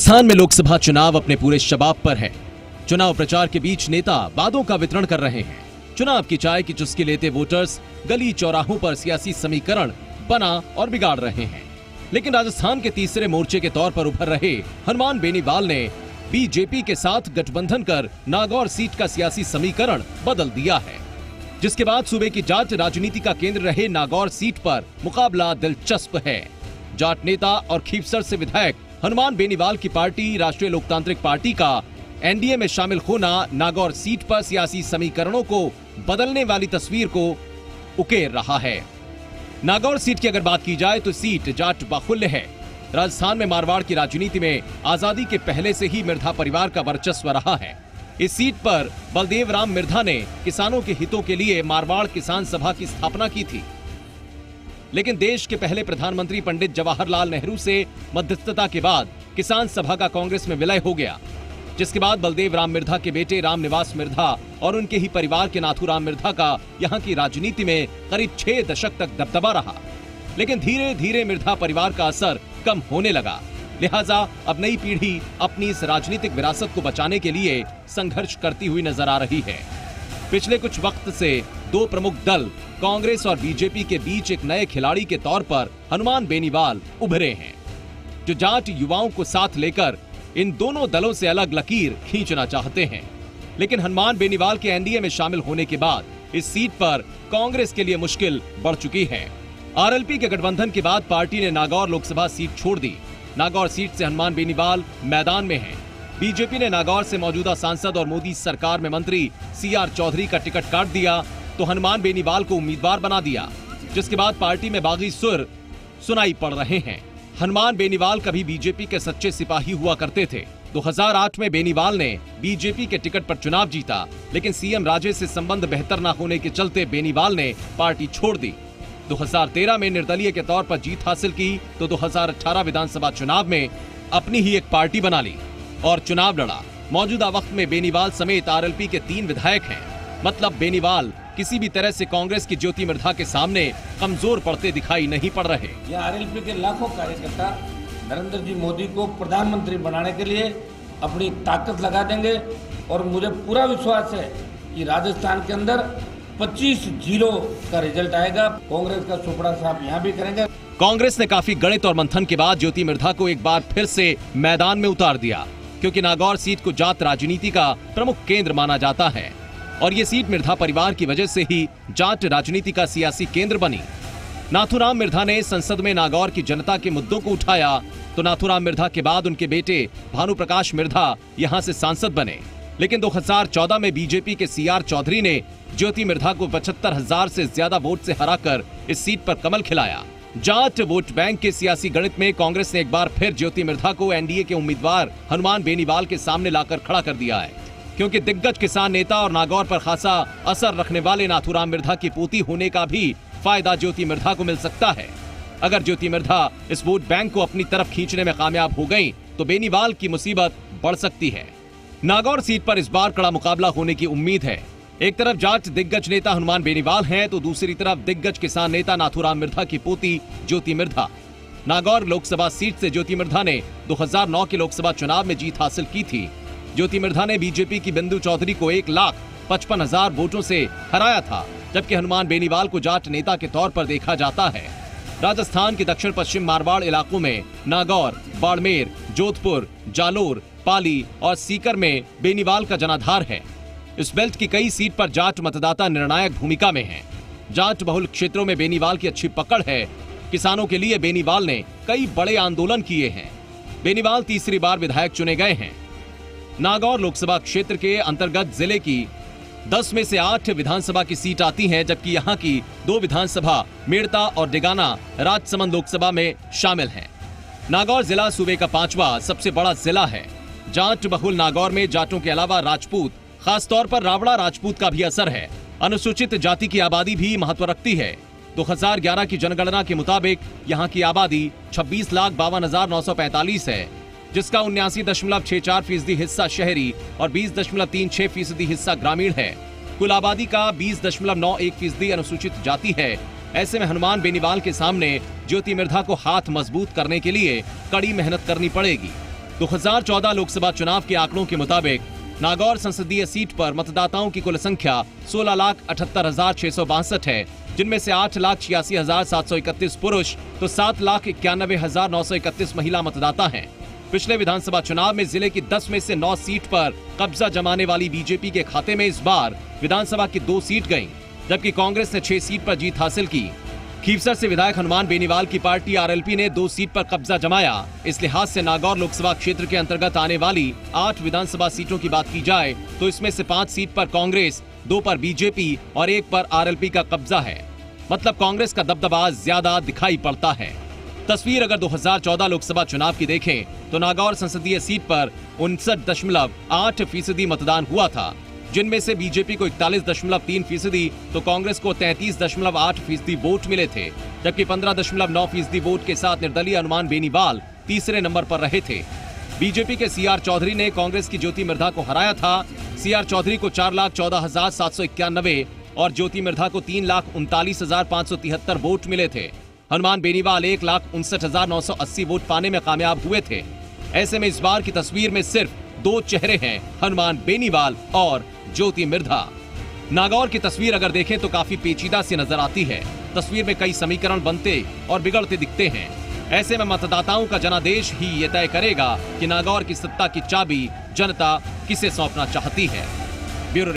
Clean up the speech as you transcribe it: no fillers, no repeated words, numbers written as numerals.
राजस्थान में लोकसभा चुनाव अपने पूरे शबाब पर है। चुनाव प्रचार के बीच नेता वादों का वितरण कर रहे हैं। चुनाव की चाय की चुस्की लेते वोटर्स गली चौराहों पर सियासी समीकरण बना और बिगाड़ रहे हैं। लेकिन राजस्थान के तीसरे मोर्चे के तौर पर उभर रहे हनुमान बेनीवाल ने बीजेपी के साथ गठबंधन कर नागौर सीट का सियासी समीकरण बदल दिया है, जिसके बाद सूबे की जाट राजनीति का केंद्र रहे नागौर सीट पर मुकाबला दिलचस्प है। जाट नेता और खीवसर से विधायक हनुमान बेनीवाल की पार्टी राष्ट्रीय लोकतांत्रिक पार्टी का एनडीए में शामिल होना नागौर सीट पर सियासी समीकरणों को बदलने वाली तस्वीर को उकेर रहा है। नागौर सीट की अगर बात की जाए तो सीट जाट बाहुल्य है। राजस्थान में मारवाड़ की राजनीति में आजादी के पहले से ही मिर्धा परिवार का वर्चस्व रहा है। इस सीट पर बलदेव राम मिर्धा ने किसानों के हितों के लिए मारवाड़ किसान सभा की स्थापना की थी, लेकिन देश के पहले प्रधानमंत्री पंडित जवाहरलाल नेहरू से मध्यस्थता के बाद किसान सभा का कांग्रेस में विलय हो गया, जिसके बाद बलदेव राम मिर्धा के बेटे रामनिवास मिर्धा और उनके ही परिवार के नाथूराम मिर्धा का यहां की राजनीति में करीब 6 दशक तक दबदबा रहा। लेकिन धीरे धीरे मिर्धा परिवार का असर कम होने लगा, लिहाजा अब नई पीढ़ी अपनी इस राजनीतिक विरासत को बचाने के लिए संघर्ष करती हुई नजर आ रही है। पिछले कुछ वक्त से दो प्रमुख दल कांग्रेस और बीजेपी के बीच एक नए खिलाड़ी के तौर पर हनुमान बेनीवाल उभरे हैं, जो जाट युवाओं को साथ लेकर इन दोनों दलों से अलग लकीर खींचना चाहते हैं। लेकिन हनुमान बेनीवाल के एनडीए में शामिल होने के बाद इस सीट पर कांग्रेस के लिए मुश्किल बढ़ चुकी है। आरएलपी के गठबंधन के बाद पार्टी ने नागौर लोकसभा सीट छोड़ दी। नागौर सीट से हनुमान बेनीवाल मैदान में हैं। बीजेपी ने नागौर से मौजूदा सांसद और मोदी सरकार में मंत्री सीआर चौधरी का टिकट काट दिया तो हनुमान बेनीवाल को उम्मीदवार बना दिया, जिसके बाद पार्टी में बागी सुर सुनाई पड़ रहे हैं। हनुमान बेनीवाल कभी बीजेपी के सच्चे सिपाही हुआ करते थे। 2008 में बेनीवाल ने बीजेपी के टिकट पर चुनाव जीता, लेकिन सीएम राजे से संबंध बेहतर न होने के चलते बेनीवाल ने पार्टी छोड़ दी। 2013 में निर्दलीय के तौर पर जीत हासिल की तो 2018 विधानसभा चुनाव में अपनी ही एक पार्टी बना ली और चुनाव लड़ा। मौजूदा वक्त में बेनीवाल समेत आरएलपी के 3 विधायक हैं। मतलब बेनीवाल किसी भी तरह से कांग्रेस की ज्योति मिर्धा के सामने कमजोर पड़ते दिखाई नहीं पड़ रहे। यह आरएलपी के लाखों कार्यकर्ता नरेंद्र जी मोदी को प्रधानमंत्री बनाने के लिए अपनी ताकत लगा देंगे और मुझे पूरा विश्वास है कि राजस्थान के अंदर 25-0 का रिजल्ट आएगा। कांग्रेस का चोपड़ा साहब यहाँ भी करेंगे। कांग्रेस ने काफी गणित और मंथन के बाद ज्योति मिर्धा को एक बार फिर से मैदान में उतार दिया, क्योंकि नागौर सीट को जाट राजनीति का प्रमुख केंद्र माना जाता है और ये सीट मिर्धा परिवार की वजह से ही जाट राजनीति का सियासी केंद्र बनी। नाथूराम मिर्धा ने संसद में नागौर की जनता के मुद्दों को उठाया तो नाथूराम मिर्धा के बाद उनके बेटे भानुप्रकाश मिर्धा यहां से सांसद बने। लेकिन 2014 में बीजेपी के सीआर चौधरी ने ज्योति मिर्धा को 75,000 से ज्यादा वोट से हराकर इस सीट पर कमल खिलाया। जाट वोट बैंक के सियासी गणित में कांग्रेस ने एक बार फिर ज्योति मिर्धा को एनडीए के उम्मीदवार हनुमान बेनीवाल के सामने लाकर खड़ा कर दिया है, क्योंकि दिग्गज किसान नेता और नागौर पर खासा असर रखने वाले नाथूराम मिर्धा की पोती होने का भी फायदा ज्योति मिर्धा को मिल सकता है। अगर ज्योति मिर्धा इस वोट बैंक को अपनी तरफ खींचने में कामयाब हो गई तो बेनीवाल की मुसीबत बढ़ सकती है। नागौर सीट पर इस बार कड़ा मुकाबला होने की उम्मीद है। एक तरफ जाट दिग्गज नेता हनुमान बेनीवाल हैं तो दूसरी तरफ दिग्गज किसान नेता नाथूराम मिर्धा की पोती ज्योति मिर्धा। नागौर लोकसभा सीट से ज्योति मिर्धा ने 2009 के लोकसभा चुनाव में जीत हासिल की थी। ज्योति मिर्धा ने बीजेपी की बिंदु चौधरी को 1,55,000 वोटों से हराया था, जबकि हनुमान बेनीवाल को जाट नेता के तौर पर देखा जाता है। राजस्थान के दक्षिण पश्चिम मारवाड़ इलाकों में नागौर, बाड़मेर, जोधपुर, जालोर, पाली और सीकर में बेनीवाल का जनाधार है। इस बेल्ट की कई सीट पर जाट मतदाता निर्णायक भूमिका में हैं। जाट बहुल क्षेत्रों में बेनीवाल की अच्छी पकड़ है। किसानों के लिए बेनीवाल ने कई बड़े आंदोलन किए हैं। बेनीवाल तीसरी बार विधायक चुने गए हैं। नागौर लोकसभा क्षेत्र के अंतर्गत जिले की 10 में से 8 विधानसभा की सीट आती हैं, जबकि यहाँ की 2 विधानसभा मेड़ता और डिगाना राजसमंद लोकसभा में शामिल हैं। नागौर जिला सूबे का 5वां सबसे बड़ा जिला है। जाट बहुल नागौर में जाटों के अलावा राजपूत, खासतौर पर रावड़ा राजपूत का भी असर है। अनुसूचित जाति की आबादी भी महत्व रखती है। 2011 की जनगणना के मुताबिक यहाँ की आबादी 26,52,945 है, जिसका 79.64% हिस्सा शहरी और 20.36% हिस्सा ग्रामीण है। कुल आबादी का 20.91% अनुसूचित जाति है। ऐसे में हनुमान बेनीवाल के सामने ज्योति मिर्धा को हाथ मजबूत करने के लिए कड़ी मेहनत करनी पड़ेगी। 2014 लोकसभा चुनाव के आंकड़ों के मुताबिक नागौर संसदीय सीट पर मतदाताओं की कुल संख्या 16,78,662 है, जिनमें से 8,86,731 पुरुष तो 7,91,931 महिला मतदाता हैं। पिछले विधानसभा चुनाव में जिले की 10 में से 9 सीट पर कब्जा जमाने वाली बीजेपी के खाते में इस बार विधानसभा की 2 सीट गईं, जबकि कांग्रेस ने 6 सीट पर जीत हासिल की। खीवसर से विधायक हनुमान बेनीवाल की पार्टी आरएलपी ने 2 सीट पर कब्जा जमाया। इस लिहाज से नागौर लोकसभा क्षेत्र के अंतर्गत आने वाली 8 विधानसभा सीटों की बात की जाए तो इसमें से 5 सीट पर कांग्रेस, 2 पर बीजेपी और 1 पर आरएलपी का कब्जा है। मतलब कांग्रेस का दबदबा ज्यादा दिखाई पड़ता है। तस्वीर अगर 2014 लोकसभा चुनाव की देखें तो नागौर संसदीय सीट पर 59.8% मतदान हुआ था, जिनमें से बीजेपी को 41.3% तो कांग्रेस को 33.8% वोट मिले थे, जबकि 15.9% वोट के साथ निर्दलीय हनुमान बेनीवाल तीसरे नंबर पर रहे थे। बीजेपी के सीआर चौधरी ने कांग्रेस की ज्योति मिर्धा को हराया था। सीआर चौधरी को 4,14,791 और ज्योति मिर्धा को 3,39,573 वोट मिले थे। हनुमान बेनीवाल 1,59,980 वोट पाने में कामयाब हुए थे। ऐसे में इस बार की तस्वीर में सिर्फ 2 चेहरे हैं, हनुमान बेनीवाल और ज्योति मिर्धा। नागौर की तस्वीर अगर देखें तो काफी पेचीदा सी नजर आती है। तस्वीर में कई समीकरण बनते और बिगड़ते दिखते हैं। ऐसे में मतदाताओं का जनादेश ही ये तय करेगा कि नागौर की सत्ता की चाबी जनता किसे सौंपना चाहती है। ब्यूरो